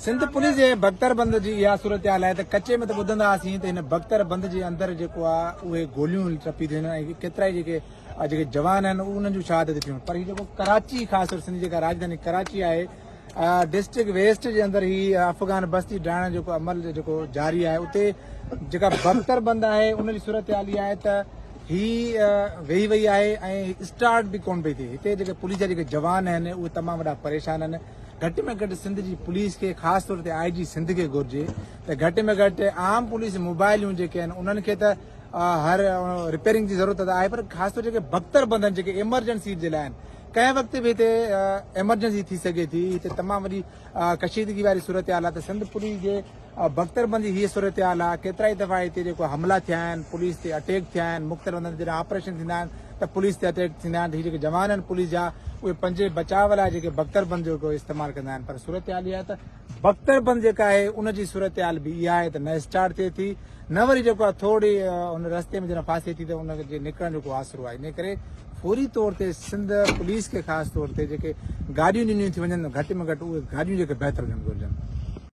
Sindh police जे बख्तरबंद जी इहा सूरत हाल आहे त कचे में त ॿुधंदा हुआसीं त हिन बख्तरबंद जे अंदरि जेको आहे उहे गोलियूं टपी थियूं ऐं केतिरा ई जेके जवान आहिनि उन्हनि जूं शहादत थियूं पर हीउ जेको कराची ख़ासि तौर सिंध जेका राजधानी कराची आहे डिस्ट्रिक्ट वेस्ट जे अंदरि ही अफ़गान बस्ती ढाइण जेको अमल जेको जारी आहे उते जेका बख्तरबंद आहे उनजी सूरत हाल इहा आहे त ही वेही वई आहे ऐं स्टार्ट बि कोन पई थिए। हिते जेके पुलिस जा जेके जवान आहिनि उहे तमामु वॾा परेशान आहिनि। घटि में घटि सिंध जी पुलिस खे ख़ासि तौर ते IG सिंध खे घुरिजे त घटि में घटि आम पुलिस मोबाइलियूं जेके आहिनि उन्हनि खे त हर रिपेयरिंग जी ज़रूरत त आहे पर ख़ासि तौर जेके बख्तरबंद आहिनि जेके इमरजेंसी जे लाइ आहिनि कंहिं वक़्त बि हिते एमरजेंसी थी सघे थी। हिते तमामु वॾी कशीदगी वारी सूरत हाल आहे त सिंध पुलिस जे बख्तरबंद जी हीअ सूरत हाल आहे। केतिरा ई दफ़ा हिते जेको हमला थिया आहिनि पुलिस ते अटैक थिया आहिनि मुख़्तलिफ़ हंधनि जॾहिं ऑपरेशन थींदा आहिनि त पुलिस ते अटैक थींदा आहिनि। हीअ जेके जवान आहिनि पुलिस जा उहे पंहिंजे बचाव लाइ जेके बख्तरबंद जो इस्तेमालु कंदा आहिनि पर सूरत हाल इहा आहे त बख्तरबंद जेका आहे उनजी सूरत हाल बि इहा आहे त न स्टार्ट थिए थी न वरी जेको आहे थोरी हुन रस्ते में जॾहिं फासे थी त उनजे निकिरण जो को आसरो आहे। इन करे फौरी तौर ते सिंध पुलिस खे ख़ासि तौर ते जेके गाॾियूं ॾिनियूं थी वञनि घटि में घटि उहे गाॾियूं जेके बहितर थियणु घुरिजनि।